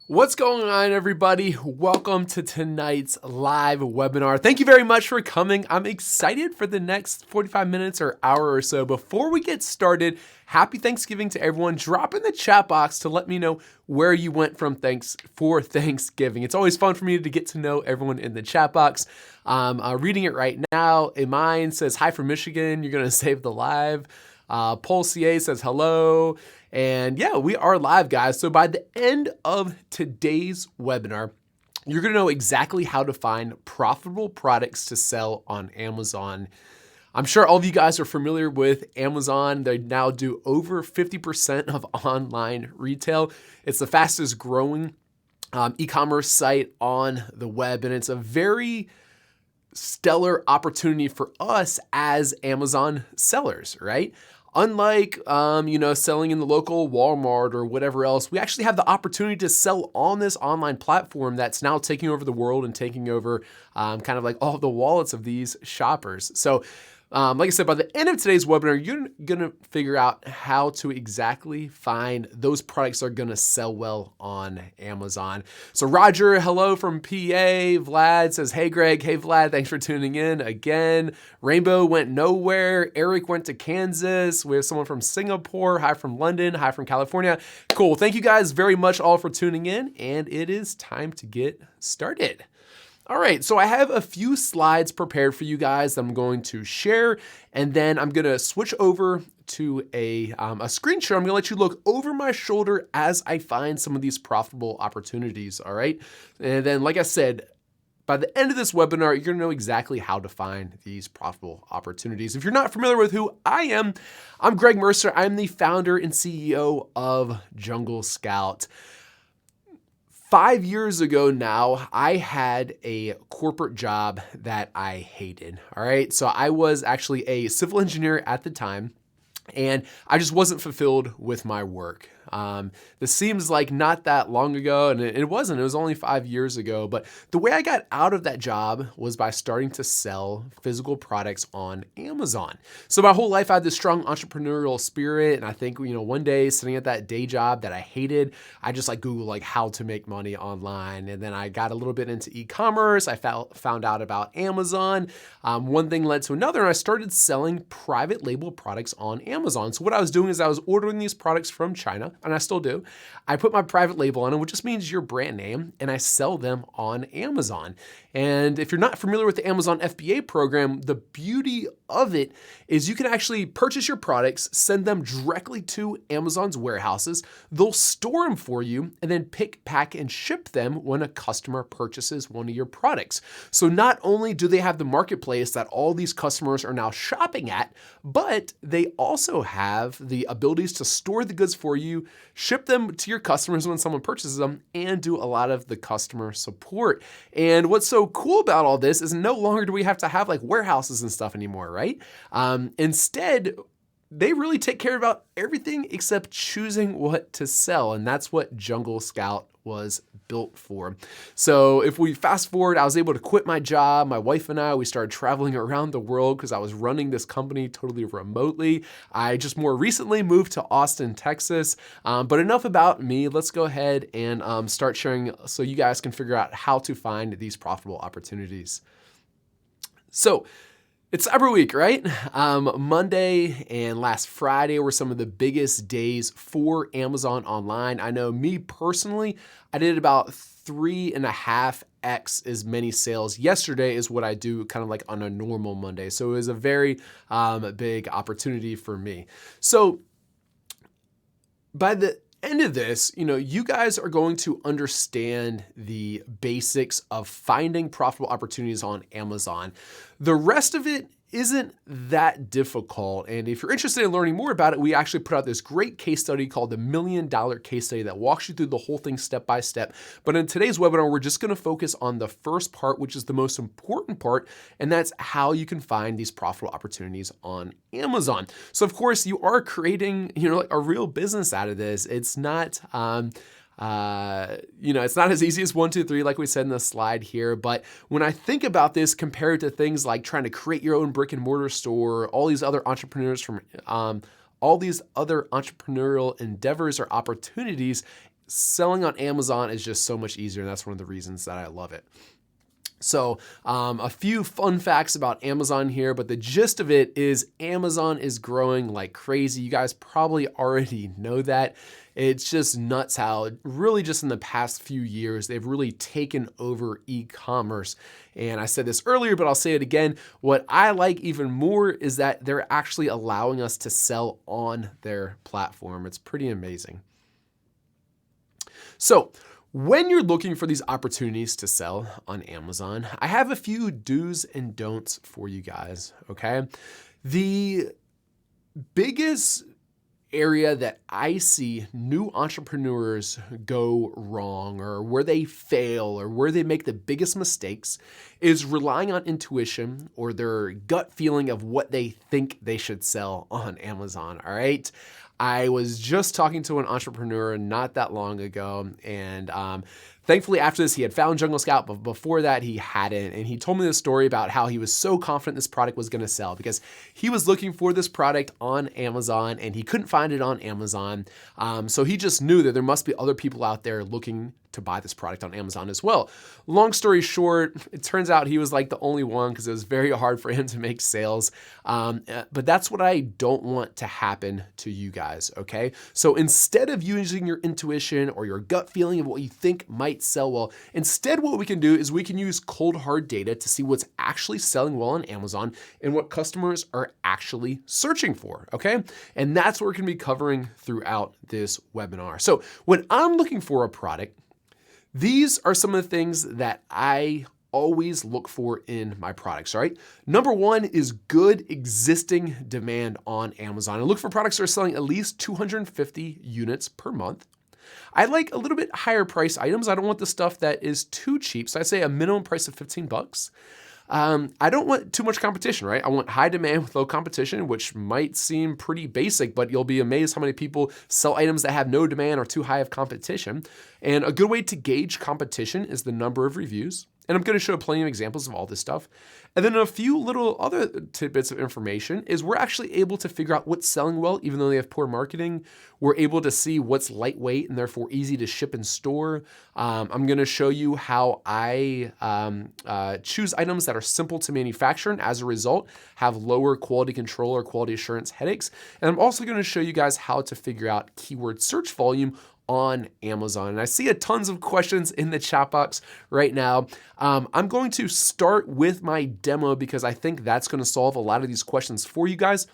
What's going on, everybody? Welcome to tonight's live webinar. Thank you very much for coming. I'm excited for the next 45 minutes or hour or so. Before we get started, happy Thanksgiving to everyone. Drop in the chat box to let me know where you went for Thanksgiving. It's always fun for me to get to know everyone in the chat box. Reading it right now. Mine says, hi from Michigan. You're going to save the live. Paul CA says hello. And yeah, we are live, guys. So by the end of today's webinar, you're going to know exactly how to find profitable products to sell on Amazon. I'm sure all of you guys are familiar with Amazon. They now do over 50% of online retail. It's the fastest growing e-commerce site on the web, and it's a very stellar opportunity for us as Amazon sellers, right? Unlike, selling in the local Walmart or whatever else, we actually have the opportunity to sell on this online platform that's now taking over the world and taking over kind of like all the wallets of these shoppers. So like I said, by the end of today's webinar, you're going to figure out how to exactly find those products that are going to sell well on Amazon. So Roger, hello from PA. Vlad says, hey, Greg. Hey, Vlad. Thanks for tuning in again. Rainbow went nowhere. Eric went to Kansas. We have someone from Singapore. Hi from London. Hi from California. Cool. Thank you guys very much all for tuning in. And it is time to get started. All right, so I have a few slides prepared for you guys that I'm going to share, and then I'm gonna switch over to a screen share. I'm gonna let you look over my shoulder as I find some of these profitable opportunities, all right? And then, like I said, by the end of this webinar, you're gonna know exactly how to find these profitable opportunities. If you're not familiar with who I am, I'm Greg Mercer. I'm the founder and CEO of Jungle Scout. 5 years ago now, I had a corporate job that I hated, all right? So I was actually a civil engineer at the time, and I just wasn't fulfilled with my work. This seems like not that long ago, and it wasn't. It was only 5 years ago. But the way I got out of that job was by starting to sell physical products on Amazon. So my whole life I had this strong entrepreneurial spirit, and I think one day sitting at that day job that I hated, I just Googled how to make money online, and then I got a little bit into e-commerce. I found out about Amazon. One thing led to another, and I started selling private label products on Amazon. So what I was doing is I was ordering these products from China, and I still do. I put my private label on it, which just means your brand name, and I sell them on Amazon. And if you're not familiar with the Amazon FBA program, the beauty of it is you can actually purchase your products, send them directly to Amazon's warehouses. They'll store them for you and then pick, pack, and ship them when a customer purchases one of your products. So not only do they have the marketplace that all these customers are now shopping at, but they also have the abilities to store the goods for you, ship them to your customers when someone purchases them, and do a lot of the customer support. And what's so cool about all this is no longer do we have to have warehouses and stuff anymore, right? Instead, they really take care about everything except choosing what to sell. And that's what Jungle Scout was built for. So if we fast forward, I was able to quit my job. My wife and I, we started traveling around the world because I was running this company totally remotely. I just more recently moved to Austin, Texas. But enough about me. Let's go ahead and start sharing so you guys can figure out how to find these profitable opportunities. So it's Cyber Week, right? Monday and last Friday were some of the biggest days for Amazon online. I know me personally, I did about 3.5x as many sales yesterday as what I do kind of on a normal Monday. So it was a very big opportunity for me. So by the end of this, you guys are going to understand the basics of finding profitable opportunities on Amazon. The rest of it isn't that difficult. And if you're interested in learning more about it, we actually put out this great case study called the $1 Million Case Study that walks you through the whole thing step by step. But in today's webinar, we're just gonna focus on the first part, which is the most important part, and that's how you can find these profitable opportunities on Amazon. So of course, you are creating a real business out of this. It's not, it's not as easy as 1, 2, 3, like we said in the slide here. But when I think about this compared to things like trying to create your own brick and mortar store, all these other entrepreneurs from all these other entrepreneurial endeavors or opportunities, selling on Amazon is just so much easier, and that's one of the reasons that I love it. So a few fun facts about Amazon here, but the gist of it is Amazon is growing like crazy. You guys probably already know that. It's just nuts how really just in the past few years, they've really taken over e-commerce. And I said this earlier, but I'll say it again. What I like even more is that they're actually allowing us to sell on their platform. It's pretty amazing. So when you're looking for these opportunities to sell on Amazon, I have a few do's and don'ts for you guys, okay? The biggest area that I see new entrepreneurs go wrong, or where they fail, or where they make the biggest mistakes, is relying on intuition or their gut feeling of what they think they should sell on Amazon, all right? I was just talking to an entrepreneur not that long ago, and thankfully after this he had found Jungle Scout, but before that he hadn't. And he told me this story about how he was so confident this product was gonna sell because he was looking for this product on Amazon and he couldn't find it on Amazon. So he just knew that there must be other people out there looking to buy this product on Amazon as well. Long story short, it turns out he was like the only one because it was very hard for him to make sales. But that's what I don't want to happen to you guys, okay? So instead of using your intuition or your gut feeling of what you think might sell well, instead what we can do is we can use cold hard data to see what's actually selling well on Amazon and what customers are actually searching for, okay? And that's what we're gonna be covering throughout this webinar. So when I'm looking for a product, these are some of the things that I always look for in my products, all right? Number one is good existing demand on Amazon. I look for products that are selling at least 250 units per month. I like a little bit higher price items. I don't want the stuff that is too cheap. So I say a minimum price of 15 bucks. I don't want too much competition, right? I want high demand with low competition, which might seem pretty basic, but you'll be amazed how many people sell items that have no demand or too high of competition. And a good way to gauge competition is the number of reviews. And I'm going to show plenty of examples of all this stuff. And then a few little other tidbits of information is we're actually able to figure out what's selling well, even though they have poor marketing. We're able to see what's lightweight and therefore easy to ship and store. I'm going to show you how I choose items that are simple to manufacture and as a result have lower quality control or quality assurance headaches. And I'm also going to show you guys how to figure out keyword search volume on Amazon. And I see tons of questions in the chat box right now. I'm going to start with my demo because I think that's going to solve a lot of these questions for you guys.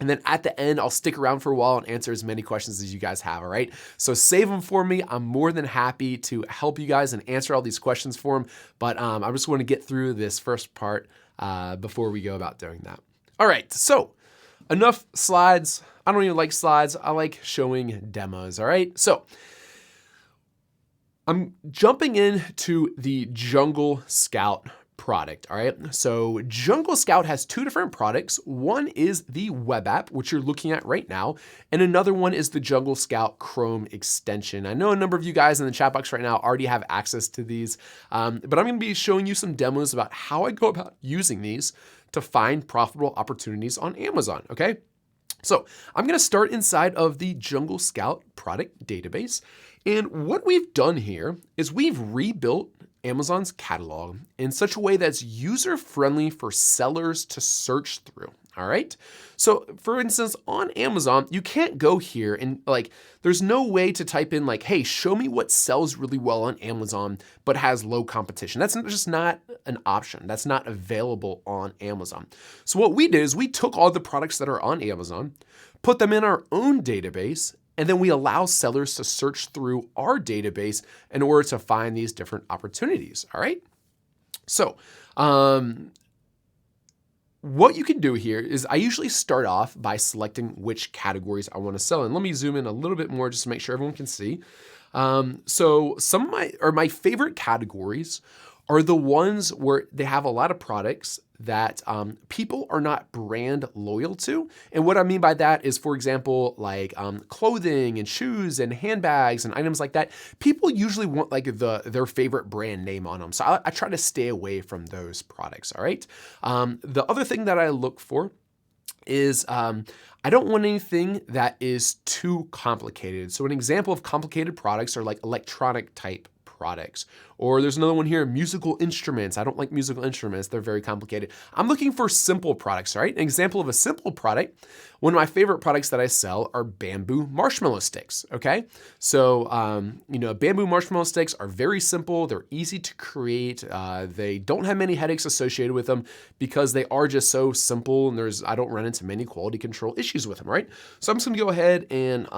And then at the end, I'll stick around for a while and answer as many questions as you guys have, all right? So save them for me. I'm more than happy to help you guys and answer all these questions for them. But I just want to get through this first part before we go about doing that. All right, so enough slides. I don't even like slides. I like showing demos, all right? So I'm jumping into the Jungle Scout product, all right? So Jungle Scout has two different products. One is the web app, which you're looking at right now, and another one is the Jungle Scout Chrome extension. I know a number of you guys in the chat box right now already have access to these, but I'm gonna be showing you some demos about how I go about using these to find profitable opportunities on Amazon, okay? So I'm gonna start inside of the Jungle Scout product database. And what we've done here is we've rebuilt Amazon's catalog in such a way that's user-friendly for sellers to search through, all right? So for instance, on Amazon, you can't go here and there's no way to type in hey, show me what sells really well on Amazon, but has low competition. That's just not an option. That's not available on Amazon. So what we did is we took all the products that are on Amazon, put them in our own database, and then we allow sellers to search through our database in order to find these different opportunities, all right? So what you can do here is I usually start off by selecting which categories I want to sell in. Let me zoom in a little bit more just to make sure everyone can see. So some of my favorite categories are the ones where they have a lot of products that people are not brand loyal to. And what I mean by that is, for example, clothing and shoes and handbags and items like that. People usually want their favorite brand name on them. So I try to stay away from those products, all right? The other thing that I look for is I don't want anything that is too complicated. So an example of complicated products are like electronic type products. Or there's another one here, musical instruments. I don't like musical instruments. They're very complicated. I'm looking for simple products, right? An example of a simple product, one of my favorite products that I sell are bamboo marshmallow sticks, okay? So, bamboo marshmallow sticks are very simple. They're easy to create. They don't have many headaches associated with them because they are just so simple and I don't run into many quality control issues with them, right? So I'm just gonna go ahead and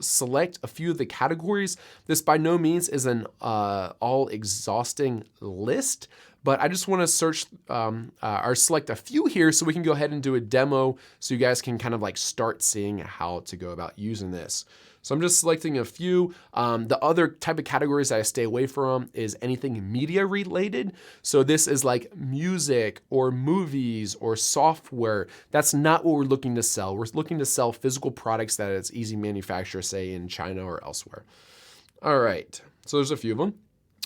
select a few of the categories. This by no means is an all exhausting list, but I just want to search or select a few here so we can go ahead and do a demo so you guys can kind of like start seeing how to go about using this. So I'm just selecting a few. The other type of categories that I stay away from is anything media related. So this is like music or movies or software. That's not what we're looking to sell. We're looking to sell physical products that it's easy manufacture, say in China or elsewhere. All right, so there's a few of them.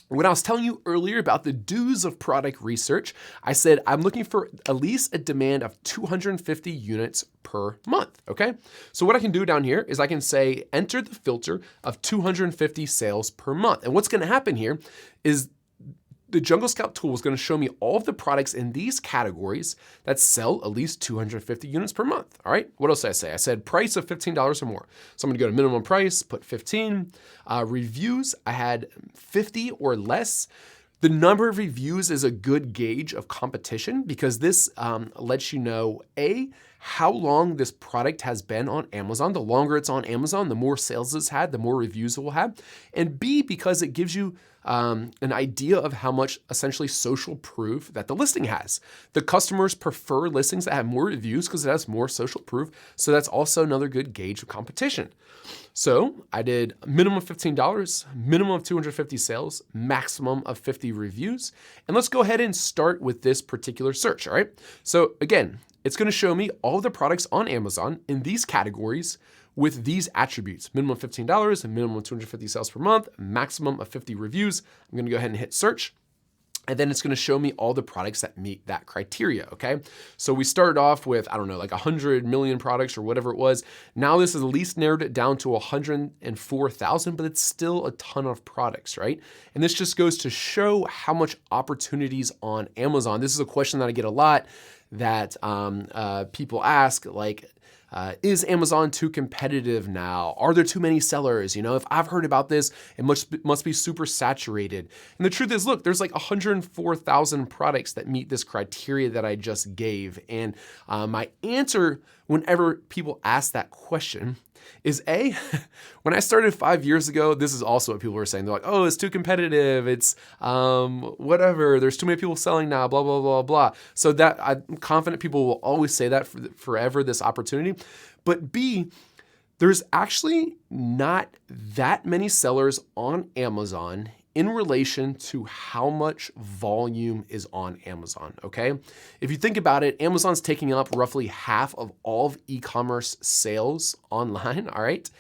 When I was telling you earlier about the do's of product research, I said I'm looking for at least a demand of 250 units per month, okay? So what I can do down here is I can say, enter the filter of 250 sales per month. And what's gonna happen here is the Jungle Scout tool is gonna show me all of the products in these categories that sell at least 250 units per month, all right? What else did I say? I said price of $15 or more. So I'm gonna go to minimum price, put 15. Reviews, I had 50 or less. The number of reviews is a good gauge of competition because this lets you know, A, how long this product has been on Amazon. The longer it's on Amazon, the more sales it's had, the more reviews it will have. And B, because it gives you an idea of how much essentially social proof that the listing has. The customers prefer listings that have more reviews because it has more social proof. So that's also another good gauge of competition. So I did minimum of $15, minimum of 250 sales, maximum of 50 reviews. And let's go ahead and start with this particular search, all right? So again, it's gonna show me all the products on Amazon in these categories with these attributes, minimum of $15 and minimum of 250 sales per month, maximum of 50 reviews. I'm gonna go ahead and hit search. And then it's gonna show me all the products that meet that criteria, okay? So we started off with, I don't know, like 100 million products or whatever it was. Now this has at least narrowed it down to 104,000, but it's still a ton of products, right? And this just goes to show how much opportunities on Amazon. This is a question that I get a lot that people ask, like, is Amazon too competitive now? Are there too many sellers? You know, if I've heard about this, it must be super saturated. And the truth is, look, there's like 104,000 products that meet this criteria that I just gave. And my answer whenever people ask that question is A, when I started 5 years ago, this is also what people were saying. They're like, oh, it's too competitive. It's whatever. There's too many people selling now, blah, blah, blah, blah. So that I'm confident people will always say that forever, this opportunity. But B, there's actually not that many sellers on Amazon in relation to how much volume is on Amazon, okay? If you think about it, Amazon's taking up roughly half of all of e-commerce sales online, all right?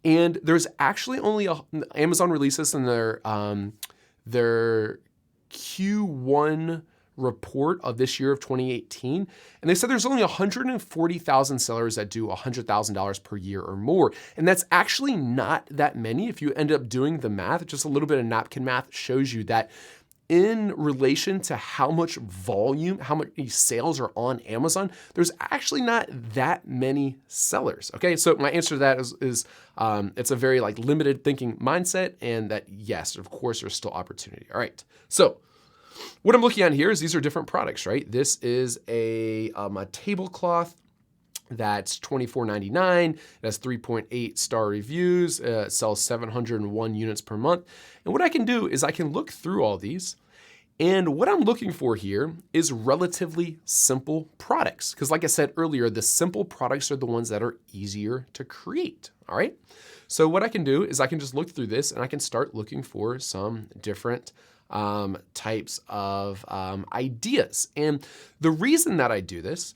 And there's actually only Amazon releases in their Q1 report of this year of 2018. And they said there's only 140,000 sellers that do $100,000 per year or more. And that's actually not that many. If you end up doing the math, just a little bit of napkin math shows you that in relation to how much volume, how many sales are on Amazon, there's actually not that many sellers, okay? So my answer to that is it's a very like limited thinking mindset, and that yes, of course, there's still opportunity. All right, so what I'm looking at here is these are different products, right? This is a tablecloth that's $24.99. It has 3.8 star reviews. It sells 701 units per month. And what I can do is I can look through all these. And what I'm looking for here is relatively simple products. Because like I said earlier, the simple products are the ones that are easier to create, all right? So what I can do is I can just look through this and I can start looking for some different types of ideas. And the reason that I do this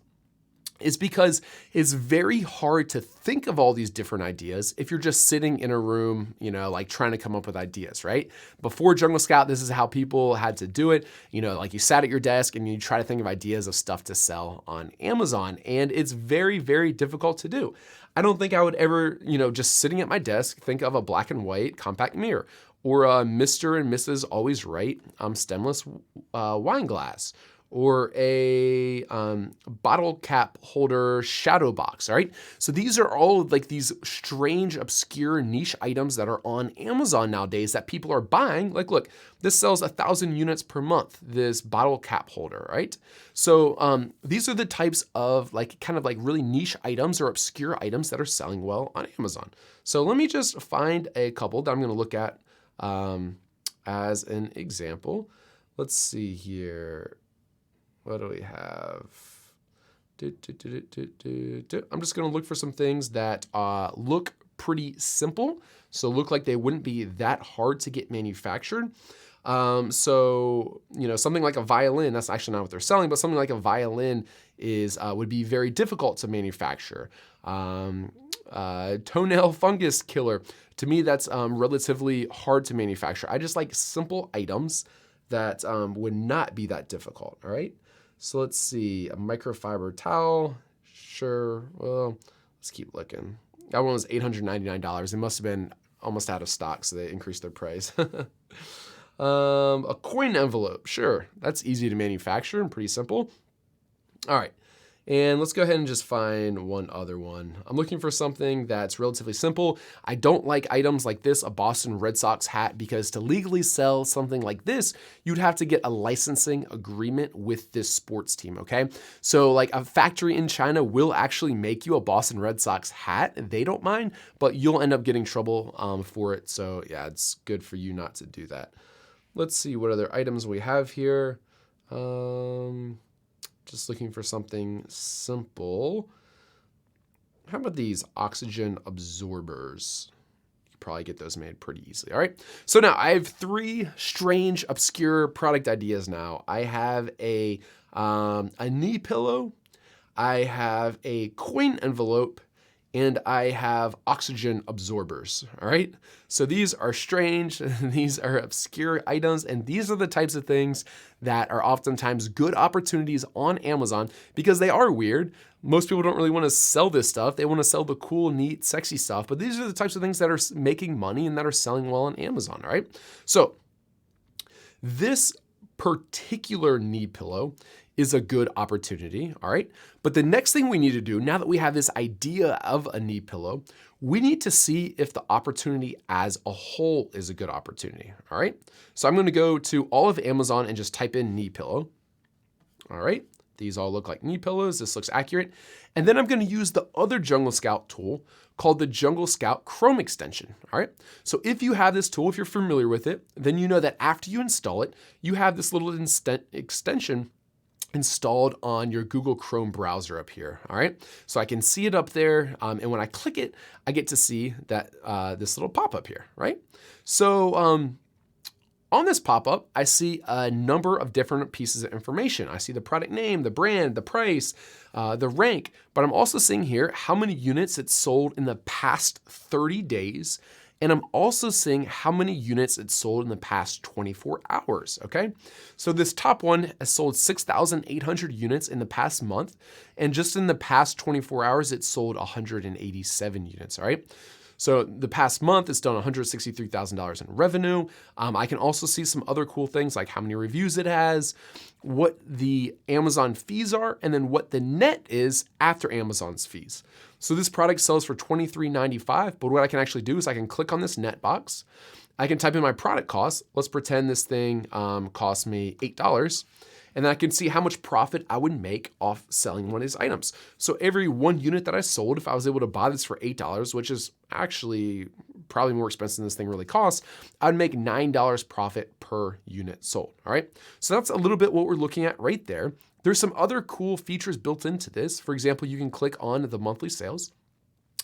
is because it's very hard to think of all these different ideas if you're just sitting in a room, like trying to come up with ideas, right? Before Jungle Scout, this is how people had to do it. Like you sat at your desk and you try to think of ideas of stuff to sell on Amazon. And it's very, very difficult to do. I don't think I would ever, just sitting at my desk, think of a black and white compact mirror or a Mr. and Mrs. Always Right stemless wine glass, or a bottle cap holder shadow box, all right? So these are all like these strange, obscure niche items that are on Amazon nowadays that people are buying. Like, look, this sells 1,000 units per month, this bottle cap holder, right? So these are the types of kind of really niche items or obscure items that are selling well on Amazon. So let me just find a couple that I'm gonna look at as an example. Let's see here. What do we have? I'm just gonna look for some things that look pretty simple. So look like they wouldn't be that hard to get manufactured. So, something like a violin, that's actually not what they're selling, but something like a violin would be very difficult to manufacture. Toenail fungus killer, to me, that's relatively hard to manufacture. I just like simple items that would not be that difficult, all right? So let's see, a microfiber towel, sure, well, let's keep looking. That one was $899. It must have been almost out of stock, so they increased their price. A coin envelope, sure, that's easy to manufacture and pretty simple. All right, and let's go ahead and just find one other one. I'm looking for something that's relatively simple. I don't like items like this, a Boston Red Sox hat, because to legally sell something like this, you'd have to get a licensing agreement with this sports team, okay? So like a factory in China will actually make you a Boston Red Sox hat. They don't mind, but you'll end up getting trouble for it. So yeah, it's good for you not to do that. Let's see what other items we have here. Just looking for something simple. How about these oxygen absorbers? You could probably get those made pretty easily, all right? So now I have 3 strange, obscure product ideas now. I have a knee pillow, I have a coin envelope, and I have oxygen absorbers, all right? So these are strange, these are obscure items, and these are the types of things that are oftentimes good opportunities on Amazon because they are weird. Most people don't really wanna sell this stuff. They wanna sell the cool, neat, sexy stuff, but these are the types of things that are making money and that are selling well on Amazon, all right? So this particular knee pillow is a good opportunity, all right? But the next thing we need to do, now that we have this idea of a knee pillow, we need to see if the opportunity as a whole is a good opportunity, all right? So I'm gonna go to all of Amazon and just type in knee pillow, all right? These all look like knee pillows, this looks accurate. And then I'm gonna use the other Jungle Scout tool called the Jungle Scout Chrome extension, all right? So if you have this tool, if you're familiar with it, then you know that after you install it, you have this little extension installed on your Google Chrome browser up here, all right? So I can see it up there, and when I click it, I get to see that this little pop-up here, right? So on this pop-up, I see a number of different pieces of information. I see the product name, the brand, the price, the rank, but I'm also seeing here how many units it's sold in the past 30 days, and I'm also seeing how many units it sold in the past 24 hours, okay? So this top one has sold 6,800 units in the past month, and just in the past 24 hours, it sold 187 units, all right? So the past month, it's done $163,000 in revenue. I can also see some other cool things like how many reviews it has, what the Amazon fees are, and then what the net is after Amazon's fees. So this product sells for $23.95, but what I can actually do is I can click on this net box. I can type in my product cost. Let's pretend this thing cost me $8. And then I can see how much profit I would make off selling one of these items. So every 1 unit that I sold, if I was able to buy this for $8, which is actually probably more expensive than this thing really costs, I'd make $9 profit per unit sold, all right? So that's a little bit what we're looking at right there. There's some other cool features built into this. For example, you can click on the monthly sales.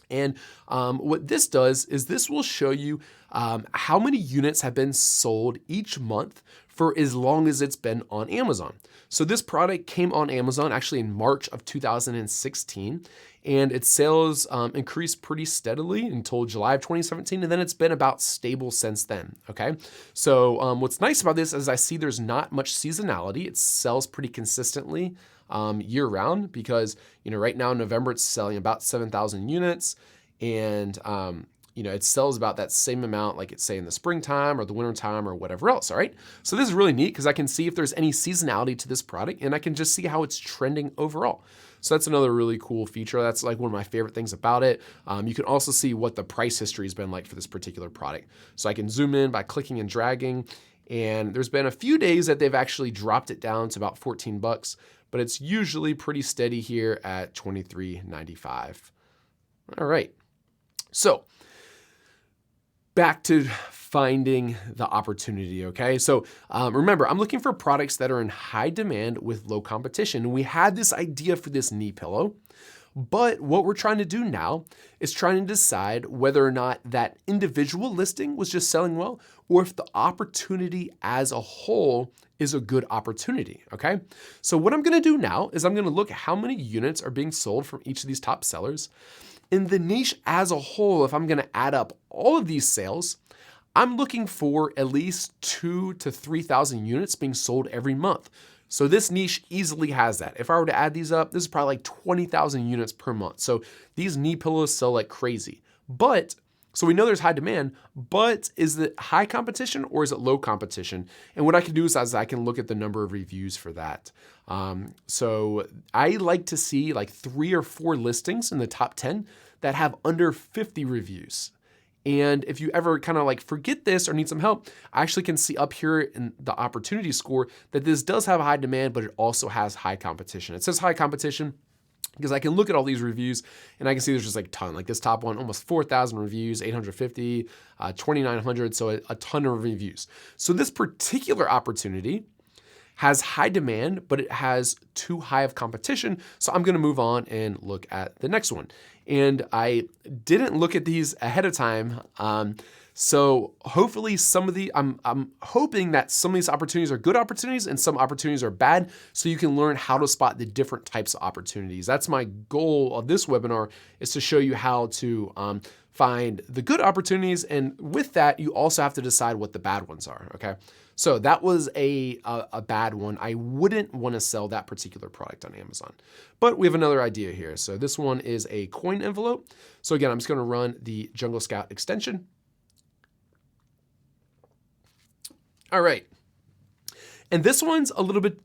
And what this does is this will show you how many units have been sold each month for as long as it's been on Amazon. So this product came on Amazon actually in March of 2016, and its sales increased pretty steadily until July of 2017, and then it's been about stable since then, okay? So what's nice about this is I see there's not much seasonality. It sells pretty consistently year round because, right now in November, it's selling about 7,000 units, and it sells about that same amount like it's say in the springtime or the wintertime or whatever else, all right? So this is really neat because I can see if there's any seasonality to this product and I can just see how it's trending overall. So that's another really cool feature. That's like one of my favorite things about it. You can also see what the price history has been like for this particular product. So I can zoom in by clicking and dragging, and there's been a few days that they've actually dropped it down to about 14 bucks, but it's usually pretty steady here at $23.95. All right, so back to finding the opportunity, okay? So remember, I'm looking for products that are in high demand with low competition. We had this idea for this knee pillow, but what we're trying to do now is trying to decide whether or not that individual listing was just selling well, or if the opportunity as a whole is a good opportunity, okay? So what I'm gonna do now is I'm gonna look at how many units are being sold from each of these top sellers. In the niche as a whole, if I'm gonna add up all of these sales, I'm looking for at least 2,000 to 3,000 units being sold every month. So this niche easily has that. If I were to add these up, this is probably like 20,000 units per month. So these knee pillows sell like crazy. So we know there's high demand, but is it high competition or is it low competition? And what I can do is I can look at the number of reviews for that. So I like to see like 3 or 4 listings in the top 10 that have under 50 reviews. And if you ever kind of like forget this or need some help, I actually can see up here in the opportunity score that this does have a high demand, but it also has high competition. It says high competition because I can look at all these reviews and I can see there's just like a ton. Like this top one, almost 4,000 reviews, 850, 2,900, so a ton of reviews. So this particular opportunity has high demand, but it has too high of competition. So I'm gonna move on and look at the next one. And I didn't look at these ahead of time. So hopefully I'm hoping that some of these opportunities are good opportunities and some opportunities are bad, so you can learn how to spot the different types of opportunities. That's my goal of this webinar, is to show you how to find the good opportunities. And with that, you also have to decide what the bad ones are, okay? So that was a bad one. I wouldn't want to sell that particular product on Amazon. But we have another idea here. So this one is a coin envelope. So again, I'm just going to run the Jungle Scout extension. All right. And this one's a little bit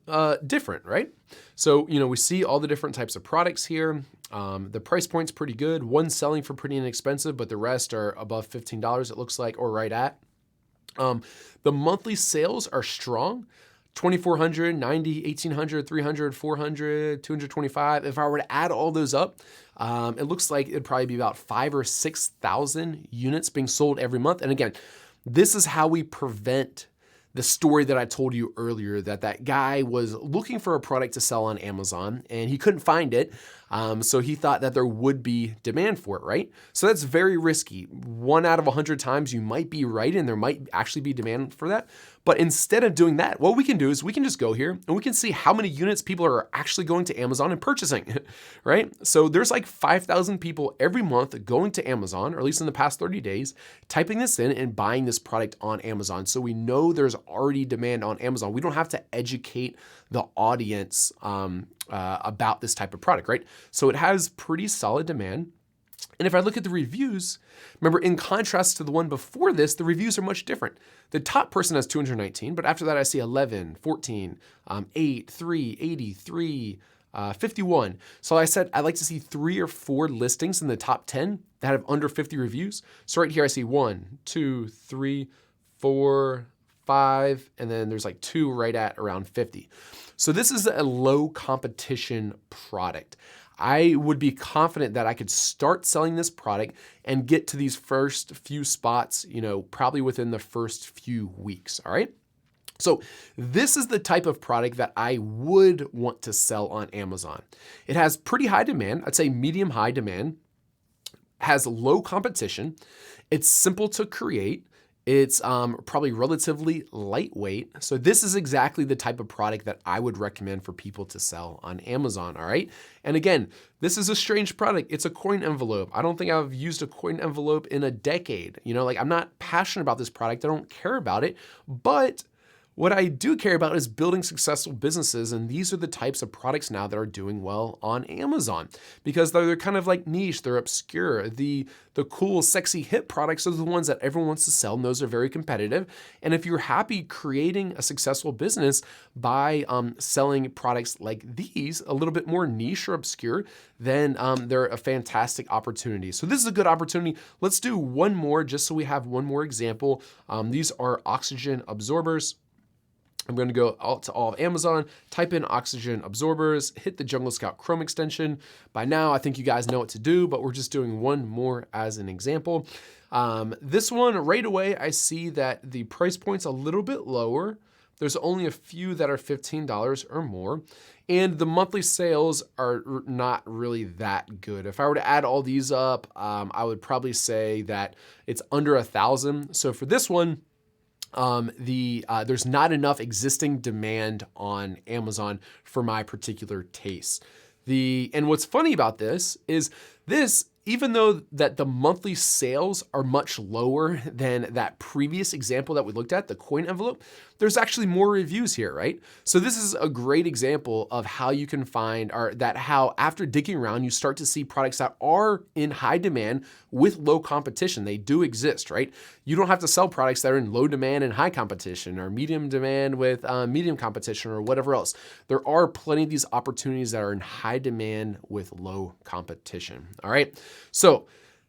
different, right? So, we see all the different types of products here. The price point's pretty good. One's selling for pretty inexpensive, but the rest are above $15, it looks like, or right at. The monthly sales are strong. 2,400, 90, 1,800, 300, 400, 225. If I were to add all those up, it looks like it'd probably be about 5,000 or 6,000 units being sold every month. And again, this is how we prevent the story that I told you earlier, that guy was looking for a product to sell on Amazon and he couldn't find it. So he thought that there would be demand for it, right? So that's very risky. 1 out of 100 times you might be right and there might actually be demand for that. But instead of doing that, what we can do is we can just go here and we can see how many units people are actually going to Amazon and purchasing, right? So there's like 5,000 people every month going to Amazon, or at least in the past 30 days, typing this in and buying this product on Amazon. So we know there's already demand on Amazon. We don't have to educate the audience about this type of product, right? So it has pretty solid demand. And if I look at the reviews, remember, in contrast to the one before this, the reviews are much different. The top person has 219, but after that I see 11, 14, 8, 3, 83, 51. So I said I'd like to see 3 or 4 listings in the top 10 that have under 50 reviews. So right here I see 1, 2, 3, 4, 5, and then there's like 2 right at around 50. So this is a low competition product. I would be confident that I could start selling this product and get to these first few spots, probably within the first few weeks, all right? So this is the type of product that I would want to sell on Amazon. It has pretty high demand, I'd say medium high demand, has low competition, it's simple to create, It's probably relatively lightweight. So this is exactly the type of product that I would recommend for people to sell on Amazon, all right? And again, this is a strange product. It's a coin envelope. I don't think I've used a coin envelope in a decade. You know, like I'm not passionate about this product. I don't care about it, but what I do care about is building successful businesses, and these are the types of products now that are doing well on Amazon because they're kind of like niche, they're obscure. The cool, sexy, hip products are the ones that everyone wants to sell, and those are very competitive. And if you're happy creating a successful business by selling products like these, a little bit more niche or obscure, then they're a fantastic opportunity. So this is a good opportunity. Let's do one more just so we have one more example. These are oxygen absorbers. I'm going to go out to all of Amazon, type in oxygen absorbers, hit the Jungle Scout Chrome extension. By now, I think you guys know what to do, but we're just doing one more as an example. This one, right away, I see that the price point's a little bit lower. There's only a few that are $15 or more. And the monthly sales are not really that good. If I were to add all these up, I would probably say that it's under 1,000. So for this one, there's not enough existing demand on Amazon for my particular taste. And what's funny about this is even though that the monthly sales are much lower than that previous example that we looked at, the coin envelope, there's actually more reviews here, right? So this is a great example of how you can find, how after digging around, you start to see products that are in high demand with low competition. They do exist, right? You don't have to sell products that are in low demand and high competition, or medium demand with medium competition, or whatever else. There are plenty of these opportunities that are in high demand with low competition, all right? So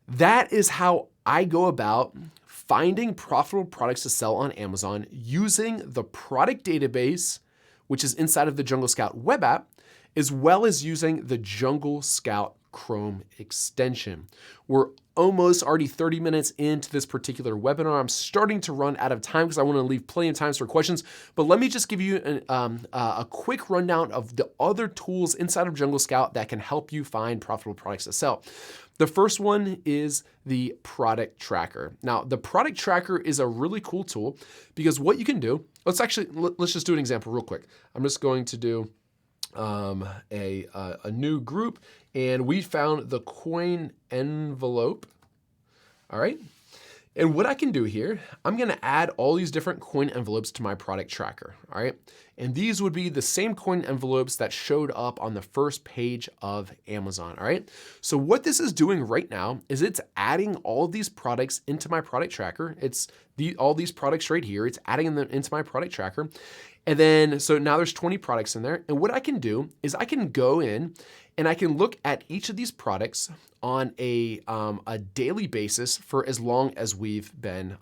that is how I go about finding profitable products to sell on Amazon using the product database, which is inside of the Jungle Scout web app, as well as using the Jungle Scout Chrome extension. We're almost already 30 minutes into this particular webinar. I'm starting to run out of time because I want to leave plenty of time for questions, but let me just give you a quick rundown of the other tools inside of Jungle Scout that can help you find profitable products to sell. The first one is the product tracker. Now, the product tracker is a really cool tool because what you can do, let's just do an example real quick. I'm just going to do a new group, and we found the coin envelope. All right. And what I can do here, I'm going to add all these different coin envelopes to my product tracker. All right. And these would be the same coin envelopes that showed up on the first page of Amazon. All right. So what this is doing right now is it's adding all of these products into my product tracker. It's all these products right here. It's adding them into my product tracker. And then, so now there's 20 products in there. And what I can do is I can go in and I can look at each of these products on a daily basis for as long as we've been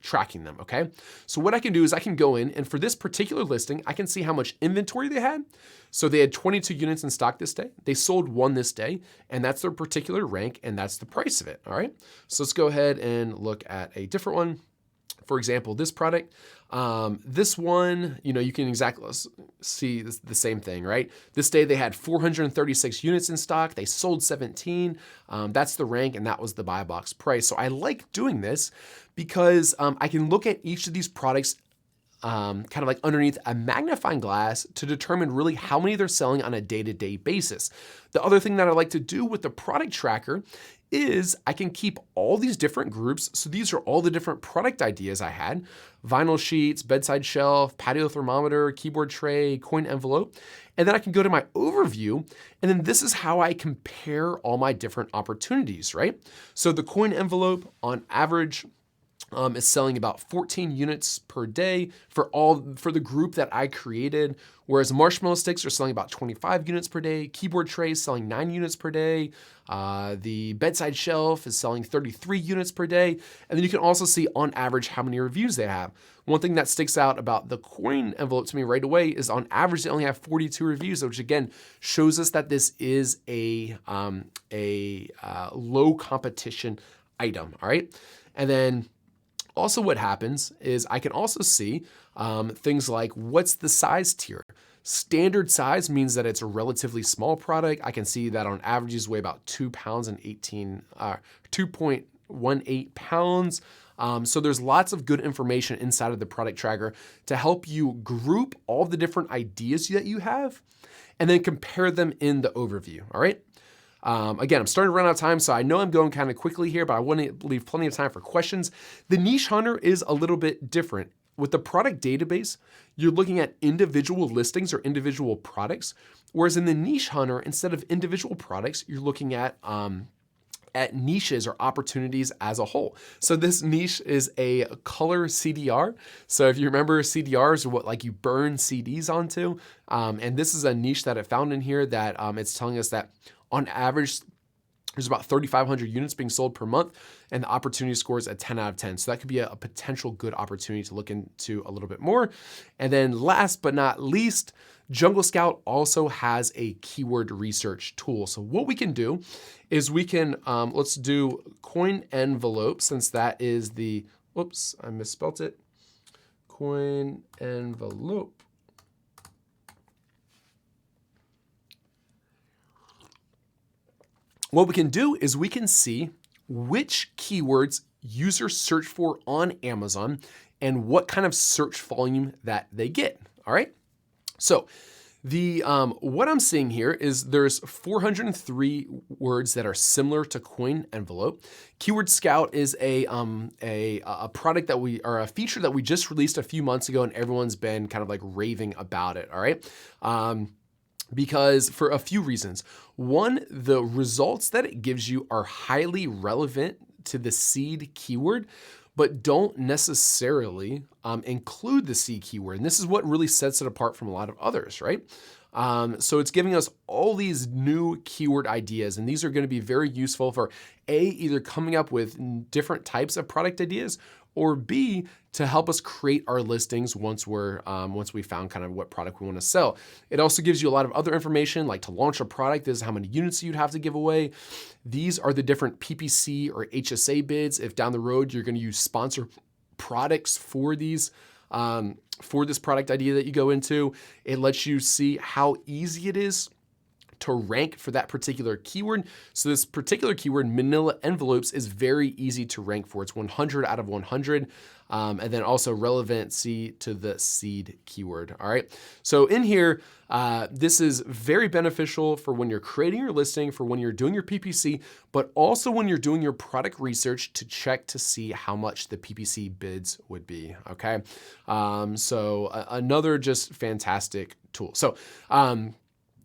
tracking them, okay? So what I can do is I can go in, and for this particular listing, I can see how much inventory they had. So they had 22 units in stock this day. They sold one this day, and that's their particular rank, and that's the price of it, all right? So let's go ahead and look at a different one. For example, this product, this one, you can exactly see the same thing, right? This day they had 436 units in stock. They sold 17. That's the rank, and that was the buy box price. So I like doing this because I can look at each of these products kind of like underneath a magnifying glass to determine really how many they're selling on a day-to-day basis. The other thing that I like to do with the product tracker is I can keep all these different groups. So these are all the different product ideas I had: vinyl sheets, bedside shelf, patio thermometer, keyboard tray, coin envelope. And then I can go to my overview, and then this is how I compare all my different opportunities, right? So the coin envelope on average is selling about 14 units per day for the group that I created, whereas marshmallow sticks are selling about 25 units per day. Keyboard tray is selling 9 units per day. The bedside shelf is selling 33 units per day. And then you can also see on average how many reviews they have. One thing that sticks out about the coin envelope to me right away is on average they only have 42 reviews, which again shows us that this is a low competition item. All right, and then also what happens is I can also see things like what's the size tier. Standard size means that it's a relatively small product. I can see that on averages weigh about 2.18 pounds. So there's lots of good information inside of the product tracker to help you group all the different ideas that you have and then compare them in the overview, all right? Again, I'm starting to run out of time, so I know I'm going kind of quickly here, but I want to leave plenty of time for questions. The niche hunter is a little bit different. With the product database, you're looking at individual listings or individual products, whereas in the niche hunter, instead of individual products, you're looking at niches or opportunities as a whole. So this niche is a color CDR. So if you remember, CDRs are what like you burn CDs onto. And this is a niche that I found in here that it's telling us that on average, there's about 3,500 units being sold per month, and the opportunity score is a 10 out of 10. So that could be a potential good opportunity to look into a little bit more. And then last but not least, Jungle Scout also has a keyword research tool. So what we can do is we can, let's do coin envelope, since that is the, whoops, I misspelt it. Coin envelope. What we can do is we can see which keywords users search for on Amazon and what kind of search volume that they get, all right? So what I'm seeing here is there's 403 words that are similar to coin envelope. Keyword Scout is a product that or a feature that we just released a few months ago, and everyone's been kind of like raving about it, all right? Because for a few reasons. One, the results that it gives you are highly relevant to the seed keyword, but don't necessarily include the seed keyword. And this is what really sets it apart from a lot of others, right? So it's giving us all these new keyword ideas, and these are going to be very useful for either coming up with different types of product ideas, or B, to help us create our listings once we found kind of what product we want to sell. It also gives you a lot of other information, like to launch a product, this is how many units you'd have to give away. These are the different PPC or HSA bids. If down the road you're going to use sponsor products for these, for this product idea that you go into, it lets you see how easy it is to rank for that particular keyword. So this particular keyword, manila envelopes, is very easy to rank for. It's 100 out of 100. And then also relevancy to the seed keyword, all right? So in here, this is very beneficial for when you're creating your listing, for when you're doing your PPC, but also when you're doing your product research to check to see how much the PPC bids would be, okay? So another just fantastic tool. So